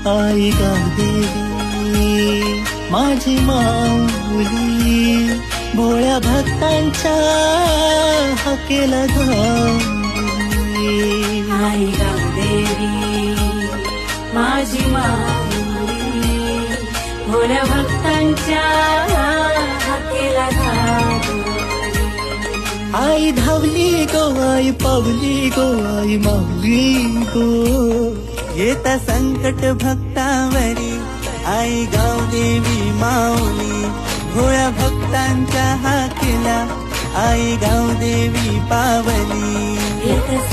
आई गावदेवी माझी माऊली, भोळ्या भक्तांच्या हाकेला धावली. आई गावदेवी माझी माऊली, भोळ्या भक्तांच्या हाकेला धावली. आई धावली गो, आई पावली गो, आई माऊली गो. येता संकट भक्तावरी आई गावदेवी माऊली, भोळ्या भक्तांच्या हाकेला आई गावदेवी पावली.